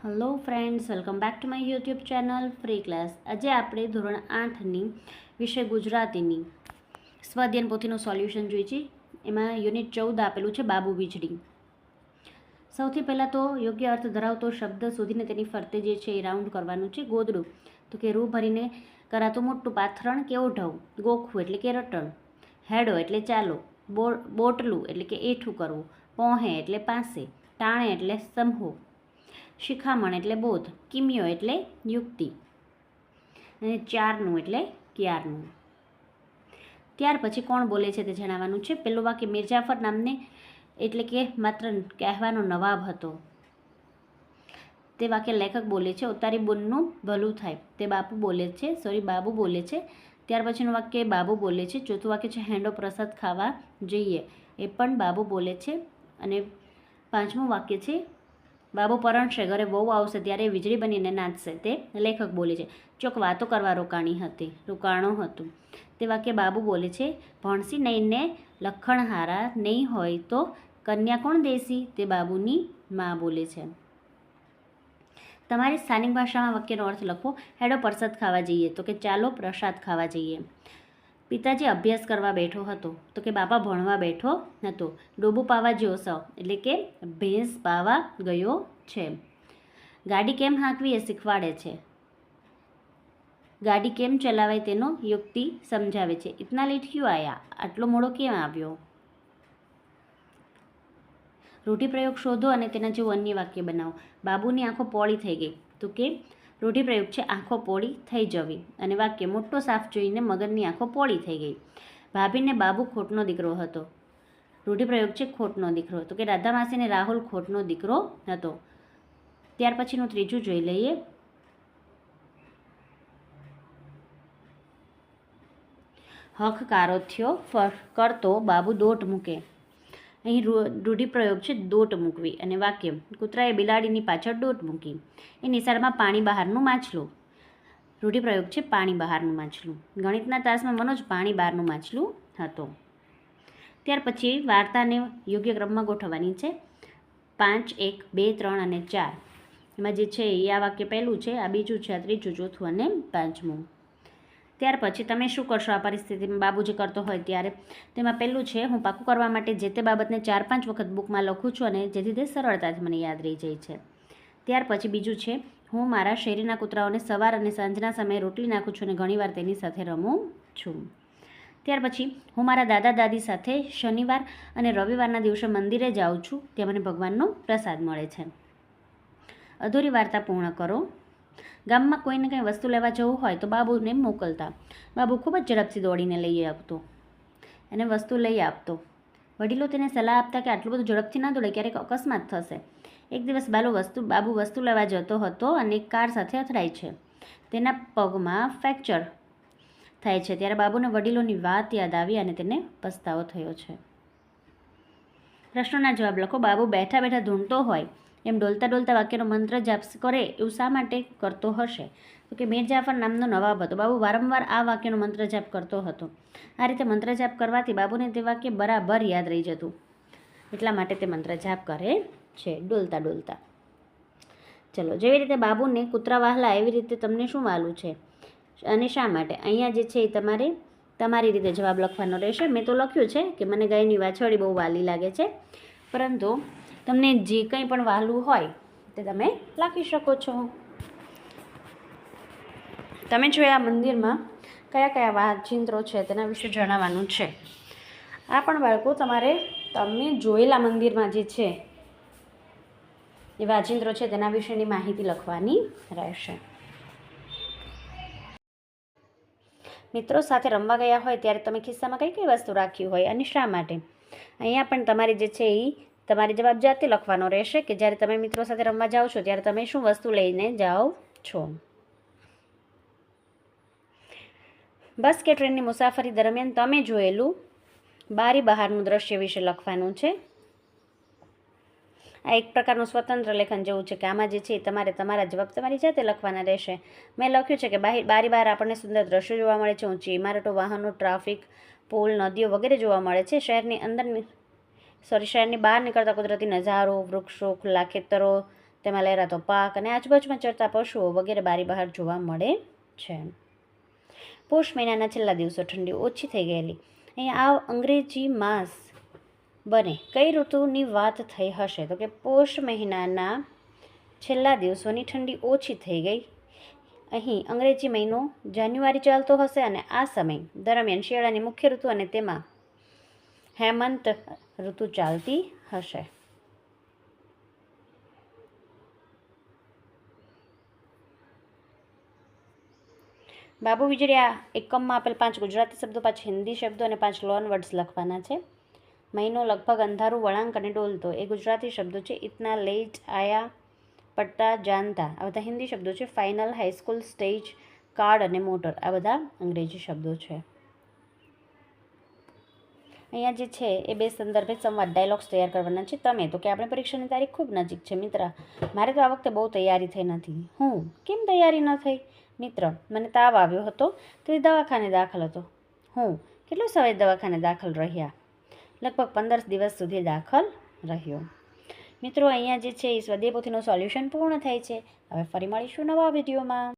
Hello friends, welcome back to my YouTube channel free class. આજે આપણે ધોરણ 8ની વિષય ગુજરાતીની સ્વાધ્યાયન પોથીનું સોલ્યુશન જોઈએ છીએ. એમાં યુનિટ 14 આપેલું છે બાબુ વીજળી. સૌથી પહેલાં તો યોગ્ય અર્થ ધરાવતો શબ્દ શોધીને તેની ફરતે જે છે એ રાઉન્ડ કરવાનું છે. ગોદડું તો કે રૂ ભરીને કરાતું મોટું પાથરણ કે ઓઢવ. ગોખવું એટલે કે રટણ. હેડો એટલે ચાલો. બોટલું એટલે કે એઠું કરવું. પહોંહે એટલે પાસે. ટાણે એટલે સમૂહ. શિખામણ એટલે બોધ. કિમિયો એટલે યુક્તિ. અને ચારનું એટલે ક્યારનું. ત્યાર પછી કોણ બોલે છે તે જણાવવાનું છે. પેલું વાક્ય મિર્જાફર નામને એટલે કે માત્ર કહેવાનો નવાબ હતો. તે વાક્ય લેખક બોલે છે. ઉતારી બોનનું ભલું થાય તે બાબુ બોલે છે. ત્યાર પછીનું વાક્ય બાબુ બોલે છે. ચોથું વાક્ય છે હેંડો પ્રસાદ ખાવા જઈએ, એ પણ બાબુ બોલે છે. અને પાંચમું વાક્ય છે બાબુ પરણશે, ઘરે વહુ આવશે ત્યારે વીજળી બનીને નાચશે, તે લેખક બોલે છે. ચોક વાતો કરવા રોકાણો હતું, તે વાક્ય બાબુ બોલે છે. ભણસી નહીં ને લખણહારા નહીં હોય તો કન્યા કોણ દેસી, તે બાબુની મા બોલે છે. તમારી સ્થાનિક ભાષામાં વાક્યનો અર્થ લખો. હેડો પ્રસાદ ખાવા જઈએ તો કે ચાલો પ્રસાદ ખાવા જઈએ. પિતાજી અભ્યાસ કરવા બેઠો હતો તો કે બાપા ભણવા બેઠો હતો. ડોબું પાવા જ્યો સૌ એટલે કે ભેંસ પાવા ગયો છે. ગાડી કેમ હાંકવી એ શીખવાડે છે. ગાડી કેમ ચલાવાય તેનો યુક્તિ સમજાવે છે. ઇતના લેટ ક્યું આયા, આટલો મોડો કેમ આવ્યો. રૂઢિપ્રયોગ શોધો અને તેના જેવું અન્ય વાક્ય બનાવો. બાબુની આંખો પોળી થઈ ગઈ તો કે રૂઢિપ્રયોગ છે આંખો પોળી થઈ જવી. અને વાક્ય મોટો સાફ જોઈને મગનની આંખો પોળી થઈ ગઈ. ભાભીને બાબુ ખોટનો દીકરો હતો. રૂઢિપ્રયોગ છે ખોટનો દીકરો તો કે રાધા માસીને રાહુલ ખોટનો દીકરો હતો. ત્યાર પછીનું ત્રીજું જોઈ લઈએ. હક કારો થયો કરતો બાબુ દોટ મૂકે. અહીં રૂઢિપ્રયોગ છે દોટ મૂકવી. અને વાક્ય કૂતરાએ બિલાડીની પાછળ દોટ મૂકી. એ નિશાળમાં પાણી બહારનું માછલું. રૂઢિપ્રયોગ છે પાણી બહારનું માછલું. ગણિતના તાસમાં મનોજ પાણી બહારનું માછલું હતો. ત્યાર પછી વાર્તાને યોગ્ય ક્રમમાં ગોઠવવાની છે. 5, 1, 2, 3 અને 4. એમાં જે છે એ આ વાક્ય પહેલું છે, આ બીજું છે, આ ત્રીજું, ચોથું અને પાંચમું. ત્યાર પછી તમે શું કરશો આ પરિસ્થિતિમાં બાબુ જે કરતો હોય ત્યારે. તેમાં પહેલું છે હું પાકું કરવા માટે જે તે બાબતને 4-5 વખત બુકમાં લખું છું અને જેથી તે સરળતાથી મને યાદ રહી જાય છે. ત્યાર પછી બીજું છે હું મારા શેરીના કૂતરાઓને સવાર અને સાંજના સમયે રોટલી નાખું છું અને ઘણીવાર તેની સાથે રમું છું. ત્યાર પછી હું મારા દાદા દાદી સાથે શનિવાર અને રવિવારના દિવસે મંદિરે જાઉં છું, ત્યાં મને ભગવાનનો પ્રસાદ મળે છે. અધૂરી વાર્તા પૂર્ણ કરો. ગામમાં કોઈને કંઈ વસ્તુ લેવા જવું હોય તો બાબુને મોકલતા. બાબુ ખૂબ જ ઝડપથી દોડીને લઈ આવતો અને વસ્તુ લઈ આપતો. વડીલો તેને સલાહ આપતા કે આટલું બધું ઝડપથી ના દોડે, ક્યારેક અકસ્માત થશે. એક દિવસ બાબુ વસ્તુ લેવા જતો હતો અને એક કાર સાથે અથડાય છે. તેના પગમાં ફ્રેક્ચર થાય છે. ત્યારે બાબુને વડીલોની વાત યાદ આવી અને તેને પસ્તાવો થયો છે. પ્રશ્નોના જવાબ લખો. બાબુ બેઠા બેઠા ધૂણતો હોય એમ ડોલતા ડોલતા વાક્યનો મંત્ર જાપ કરે એવું શા માટે કરતો હશે. તો કે મીર જાફર નામનો નવાબ હતો. બાબુ વારંવાર આ વાક્યનો મંત્ર જાપ કરતો હતો. આ રીતે મંત્ર જાપ કરવાથી બાબુને તે વાક્ય બરાબર યાદ રહી જતું. એટલા માટે તે મંત્ર જાપ કરે છે ડોલતા ડોલતા. ચલો, જેવી રીતે બાબુને કૂતરા વહાલા એવી રીતે તમને શું વાલું છે અને શા માટે. અહીંયા જે છે એ તમારી રીતે જવાબ લખવાનો રહેશે. મેં તો લખ્યું છે કે મને ગાયની વાછરડી બહુ વાલી લાગે છે, પરંતુ તમને જે કંઈ પણ વહાલું હોય તે તમે લખી શકો છો. તમે જોયા મંદિરમાં કયા કયા વાજિંત્રો છે તેના વિશે જણાવવાનું છે. આ પણ બાળકો તમે જોયેલા મંદિરમાં જે છે એ વાજિંત્રો છે તેના વિશેની માહિતી લખવાની રહેશે. મિત્રો સાથે રમવા ગયા હોય ત્યારે તમે ખિસ્સામાં કઈ કઈ વસ્તુ રાખી હોય અને શા માટે. અહીંયા પણ તમારે જે છે એ તમારે જવાબ જાતે લખવાનો રહેશે કે જ્યારે તમે મિત્રો સાથે રમવા જાઓ છો ત્યારે તમે શું વસ્તુ લઈને જાઓ છો. બસ કે ટ્રેનની મુસાફરી દરમિયાન તમે જોયેલું બારી બહારનું દ્રશ્ય વિશે લખવાનું છે. આ એક પ્રકારનું સ્વતંત્ર લેખન જેવું છે કે આમાં જે છે તમારે તમારા જવાબ તમારી જાતે લખવાના રહેશે. મેં લખ્યું છે કે બારી બહાર આપણને સુંદર દ્રશ્યો જોવા મળે છે. ઊંચી ઇમારતો, વાહનો, ટ્રાફિક, પુલ, નદીઓ વગેરે જોવા મળે છે. શહેરની બહાર નીકળતા કુદરતી નજારો, વૃક્ષો, ખુલ્લા ખેતરો તેમાં લહેરાતો પાક અને આજુબાજુમાં ચરતા પશુઓ વગેરે બારી બહાર જોવા મળે છે. પોષ મહિનાના છેલ્લા દિવસો ઠંડી ઓછી થઈ ગયેલી. અહીંયા આ અંગ્રેજી માસ બને કઈ ઋતુની વાત થઈ હશે? તો કે પોષ મહિનાના છેલ્લા દિવસોની ઠંડી ઓછી થઈ ગઈ. અહીં અંગ્રેજી મહિનો જાન્યુઆરી ચાલતો હશે અને આ સમય દરમિયાન શિયાળાની મુખ્ય ઋતુ અને તેમાં હેમંત ઋતુ ચાલતી હશે. બાબુ વીજળી આ એકમમાં આપેલ 5 ગુજરાતી શબ્દો, 5 હિન્દી શબ્દો અને 5 લોન વર્ડ્સ લખવાના છે. મહિનો લગભગ અંધારું, વળાંક અને ડોલતો એ ગુજરાતી શબ્દો છે. ઇતના, લેટ, આયા, પટ્ટા, જાનતા આ બધા હિન્દી શબ્દો છે. ફાઇનલ, હાઈસ્કૂલ, સ્ટેજ, કાર્ડ અને મોટર આ બધા અંગ્રેજી શબ્દો છે. અહીંયા જે છે એ બે સંદર્ભે સંવાદ ડાયલોગ્સ તૈયાર કરવાના છે. તમે તો કે આપણે પરીક્ષાની તારીખ ખૂબ નજીક છે. મિત્ર, મારે તો આ વખતે બહુ તૈયારી થઈ નથી. હું, કેમ તૈયારી ન થઈ? મિત્ર, મને તાવ આવ્યો હતો તેથી દવાખાને દાખલ હતો. હું, કેટલો સમય દવાખાને દાખલ રહ્યા? લગભગ 15 દિવસ સુધી દાખલ રહ્યો. મિત્રો, અહીંયા જે છે એ સ્વાધ્યાય પોથીનું સોલ્યુશન પૂર્ણ થાય છે. હવે ફરી મળીશું નવા વિડીયોમાં.